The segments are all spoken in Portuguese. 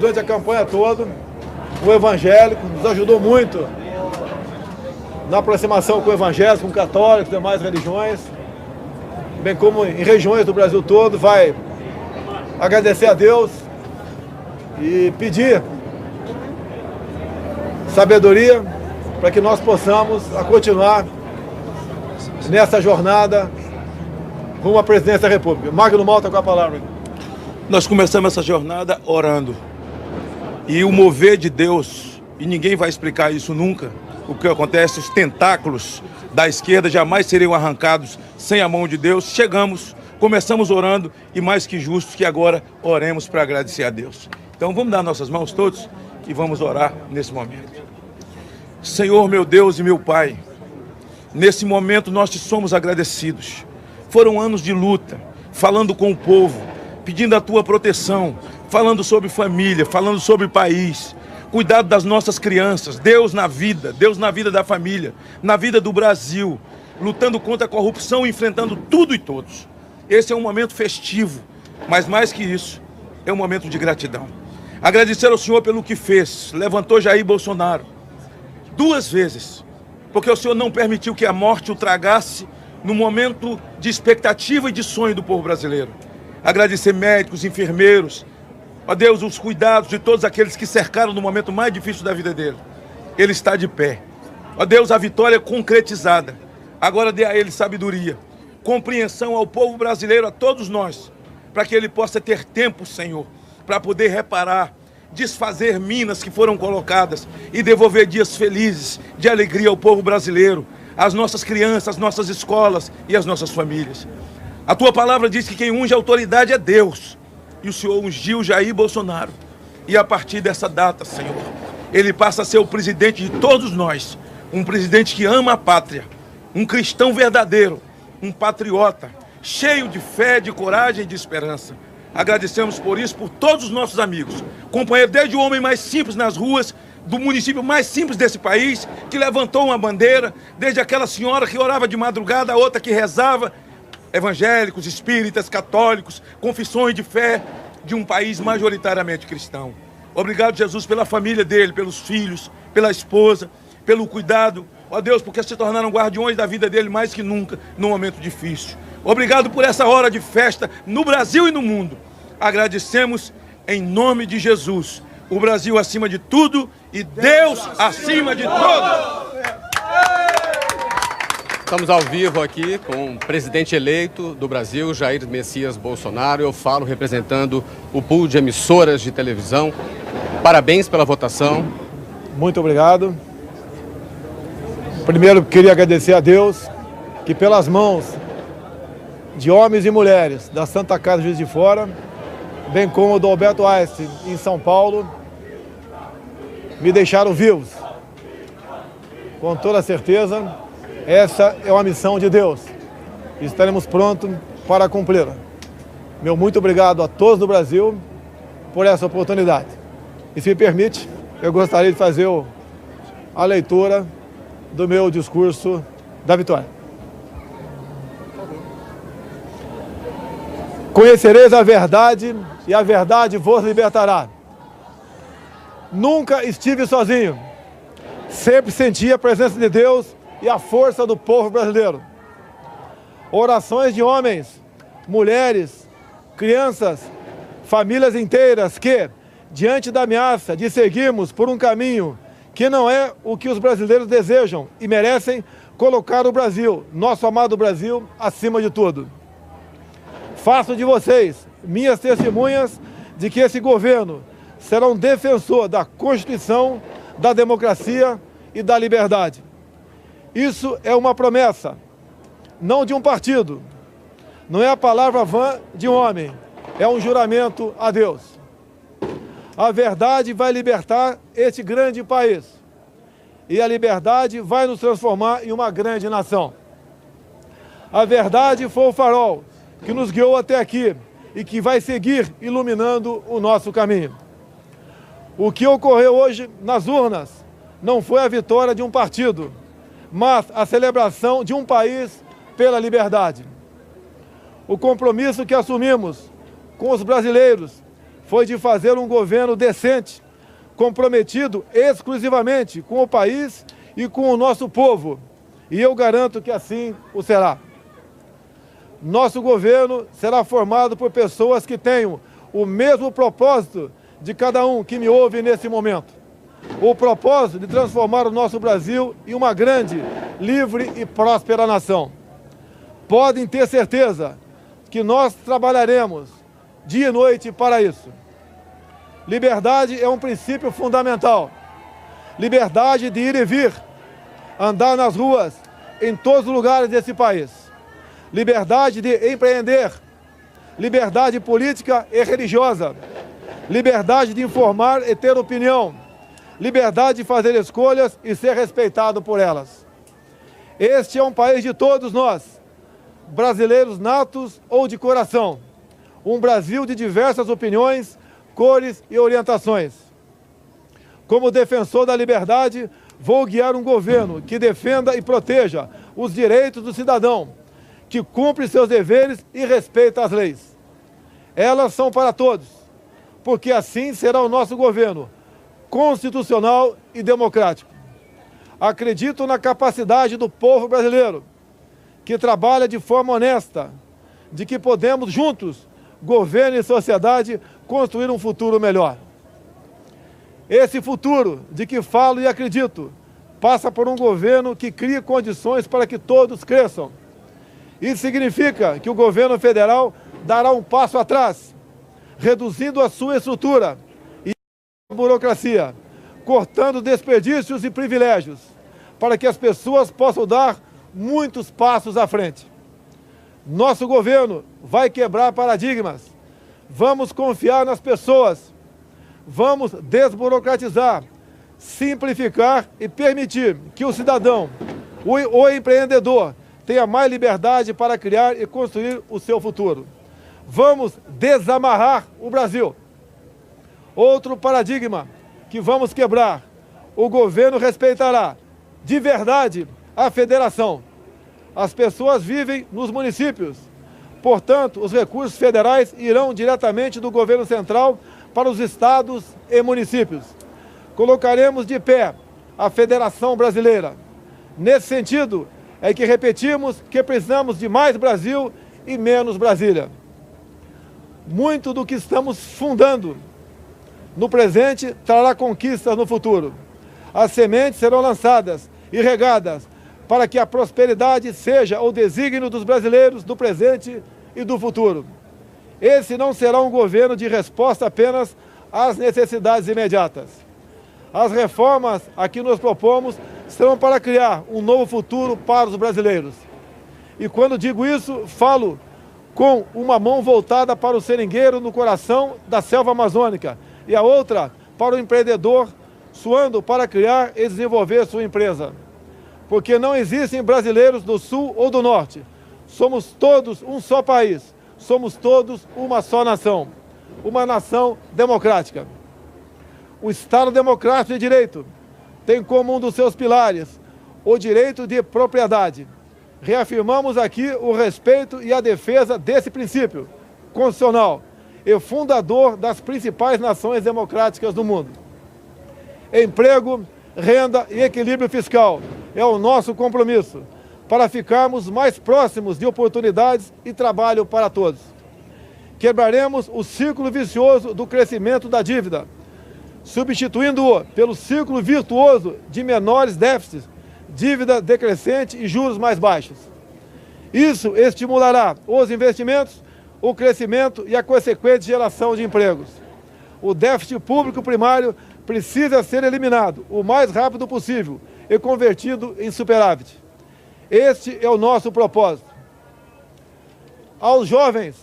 durante a campanha toda, o evangélico, nos ajudou muito na aproximação com o evangélico, com católicos, demais religiões, bem como em regiões do Brasil todo. Vai agradecer a Deus e pedir sabedoria para que nós possamos continuar nessa jornada rumo à presidência da República. Magno Malta com a palavra. Nós começamos essa jornada orando. E o mover de Deus, e ninguém vai explicar isso nunca, o que acontece, os tentáculos da esquerda jamais seriam arrancados sem a mão de Deus. Começamos orando, e mais que justo que agora oremos para agradecer a Deus. Então vamos dar nossas mãos todos e vamos orar nesse momento. Senhor, meu Deus e meu Pai, nesse momento nós te somos agradecidos. Foram anos de luta, falando com o povo, pedindo a tua proteção, falando sobre família, falando sobre país, cuidado das nossas crianças, Deus na vida da família, na vida do Brasil, lutando contra a corrupção, enfrentando tudo e todos. Esse é um momento festivo, mas mais que isso, é um momento de gratidão. Agradecer ao Senhor pelo que fez, levantou Jair Bolsonaro 2 vezes, porque o Senhor não permitiu que a morte o tragasse no momento de expectativa e de sonho do povo brasileiro. Agradecer médicos, enfermeiros, ó Deus, os cuidados de todos aqueles que cercaram no momento mais difícil da vida dele. Ele está de pé. Ó Deus, a vitória é concretizada. Agora dê a ele sabedoria, compreensão ao povo brasileiro, a todos nós, para que ele possa ter tempo, Senhor, para poder reparar, desfazer minas que foram colocadas e devolver dias felizes, de alegria ao povo brasileiro, às nossas crianças, às nossas escolas e às nossas famílias. A tua palavra diz que quem unge a autoridade é Deus. E o Senhor ungiu Jair Bolsonaro. E a partir dessa data, Senhor, ele passa a ser o presidente de todos nós. Um presidente que ama a pátria. Um cristão verdadeiro. Um patriota. Cheio de fé, de coragem e de esperança. Agradecemos por isso, por todos os nossos amigos. Companheiro, desde o homem mais simples nas ruas, do município mais simples desse país, que levantou uma bandeira, desde aquela senhora que orava de madrugada, a outra que rezava, evangélicos, espíritas, católicos, confissões de fé de um país majoritariamente cristão. Obrigado, Jesus, pela família dele, pelos filhos, pela esposa, pelo cuidado. Ó Deus, porque se tornaram guardiões da vida dele mais que nunca, num momento difícil. Obrigado por essa hora de festa no Brasil e no mundo. Agradecemos em nome de Jesus. O Brasil acima de tudo e Deus acima de todos. Estamos ao vivo aqui com o presidente eleito do Brasil, Jair Messias Bolsonaro. Eu falo representando o pool de emissoras de televisão. Parabéns pela votação. Muito obrigado. Primeiro, queria agradecer a Deus que pelas mãos de homens e mulheres da Santa Casa Juiz de Fora, bem como do Alberto Einstein em São Paulo, me deixaram vivos. Com toda certeza, essa é uma missão de Deus. Estaremos prontos para cumpri-la. Meu muito obrigado a todos do Brasil por essa oportunidade. E se me permite, eu gostaria de fazer a leitura do meu discurso da vitória. Conhecereis a verdade e a verdade vos libertará. Nunca estive sozinho. Sempre senti a presença de Deus e a força do povo brasileiro. Orações de homens, mulheres, crianças, famílias inteiras que, diante da ameaça de seguirmos por um caminho que não é o que os brasileiros desejam e merecem, colocar o Brasil, nosso amado Brasil, acima de tudo. Faço de vocês minhas testemunhas de que esse governo será um defensor da Constituição, da democracia e da liberdade. Isso é uma promessa, não de um partido, não é a palavra vã de um homem, é um juramento a Deus. A verdade vai libertar este grande país e a liberdade vai nos transformar em uma grande nação. A verdade foi o farol que nos guiou até aqui e que vai seguir iluminando o nosso caminho. O que ocorreu hoje nas urnas não foi a vitória de um partido, mas a celebração de um país pela liberdade. O compromisso que assumimos com os brasileiros foi de fazer um governo decente, comprometido exclusivamente com o país e com o nosso povo. E eu garanto que assim o será. Nosso governo será formado por pessoas que tenham o mesmo propósito de cada um que me ouve nesse momento. O propósito de transformar o nosso Brasil em uma grande, livre e próspera nação. Podem ter certeza que nós trabalharemos dia e noite para isso. Liberdade é um princípio fundamental. Liberdade de ir e vir, andar nas ruas, em todos os lugares desse país. Liberdade de empreender, liberdade política e religiosa, liberdade de informar e ter opinião, liberdade de fazer escolhas e ser respeitado por elas. Este é um país de todos nós, brasileiros natos ou de coração, um Brasil de diversas opiniões, cores e orientações. Como defensor da liberdade, vou guiar um governo que defenda e proteja os direitos do cidadão, que cumpre seus deveres e respeita as leis. Elas são para todos, porque assim será o nosso governo, constitucional e democrático. Acredito na capacidade do povo brasileiro, que trabalha de forma honesta, de que podemos juntos, governo e sociedade, construir um futuro melhor. Esse futuro de que falo e acredito passa por um governo que crie condições para que todos cresçam. Isso significa que o governo federal dará um passo atrás, reduzindo a sua estrutura e a burocracia, cortando desperdícios e privilégios, para que as pessoas possam dar muitos passos à frente. Nosso governo vai quebrar paradigmas. Vamos confiar nas pessoas. Vamos desburocratizar, simplificar e permitir que o cidadão, o empreendedor, tenha mais liberdade para criar e construir o seu futuro. Vamos desamarrar o Brasil. Outro paradigma que vamos quebrar: o governo respeitará de verdade a federação. As pessoas vivem nos municípios, portanto, os recursos federais irão diretamente do governo central para os estados e municípios. Colocaremos de pé a Federação Brasileira. Nesse sentido, é que repetimos que precisamos de mais Brasil e menos Brasília. Muito do que estamos fundando no presente trará conquistas no futuro. As sementes serão lançadas e regadas para que a prosperidade seja o desígnio dos brasileiros do presente e do futuro. Esse não será um governo de resposta apenas às necessidades imediatas. As reformas a que nos propomos serão para criar um novo futuro para os brasileiros. E quando digo isso, falo com uma mão voltada para o seringueiro no coração da selva amazônica e a outra para o empreendedor suando para criar e desenvolver sua empresa. Porque não existem brasileiros do Sul ou do Norte. Somos todos um só país. Somos todos uma só nação. Uma nação democrática. O Estado Democrático de Direito tem como um dos seus pilares o direito de propriedade. Reafirmamos aqui o respeito e a defesa desse princípio constitucional e fundador das principais nações democráticas do mundo. Emprego, renda e equilíbrio fiscal é o nosso compromisso para ficarmos mais próximos de oportunidades e trabalho para todos. Quebraremos o ciclo vicioso do crescimento da dívida, substituindo-o pelo ciclo virtuoso de menores déficits, dívida decrescente e juros mais baixos. Isso estimulará os investimentos, o crescimento e a consequente geração de empregos. O déficit público primário precisa ser eliminado o mais rápido possível e convertido em superávit. Este é o nosso propósito. Aos jovens,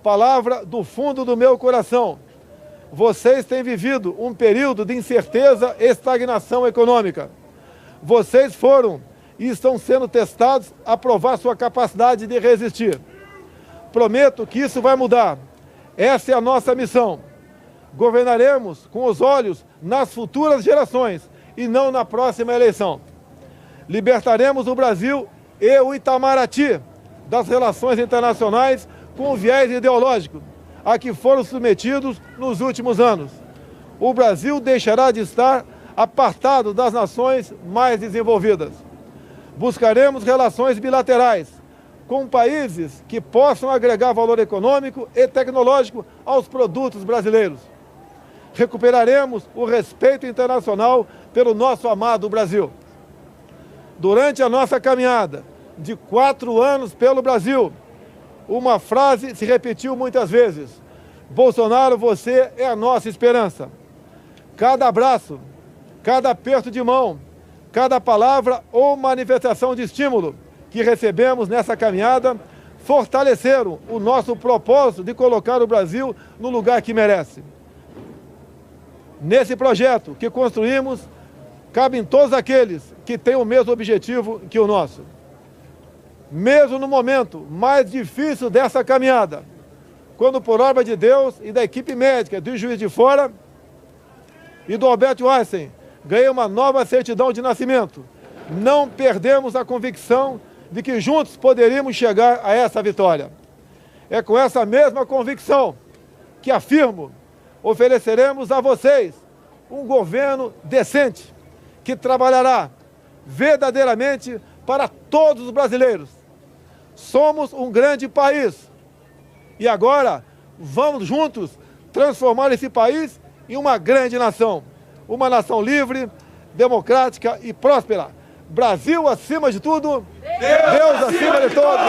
palavra do fundo do meu coração: vocês têm vivido um período de incerteza e estagnação econômica. Vocês foram e estão sendo testados a provar sua capacidade de resistir. Prometo que isso vai mudar. Essa é a nossa missão. Governaremos com os olhos nas futuras gerações e não na próxima eleição. Libertaremos o Brasil e o Itamaraty das relações internacionais com viés ideológico, a que foram submetidos nos últimos anos. O Brasil deixará de estar apartado das nações mais desenvolvidas. Buscaremos relações bilaterais com países que possam agregar valor econômico e tecnológico aos produtos brasileiros. Recuperaremos o respeito internacional pelo nosso amado Brasil. Durante a nossa caminhada de 4 anos pelo Brasil, uma frase se repetiu muitas vezes: Bolsonaro, você é a nossa esperança. Cada abraço, cada aperto de mão, cada palavra ou manifestação de estímulo que recebemos nessa caminhada fortaleceram o nosso propósito de colocar o Brasil no lugar que merece. Nesse projeto que construímos, cabem todos aqueles que têm o mesmo objetivo que o nosso. Mesmo no momento mais difícil dessa caminhada, quando por obra de Deus e da equipe médica do Juiz de Fora e do Alberto Einstein ganhei uma nova certidão de nascimento, não perdemos a convicção de que juntos poderíamos chegar a essa vitória. É com essa mesma convicção que afirmo: ofereceremos a vocês um governo decente, que trabalhará verdadeiramente para todos os brasileiros. Somos um grande país e agora vamos juntos transformar esse país em uma grande nação. Uma nação livre, democrática e próspera. Brasil acima de tudo, Deus acima de todos.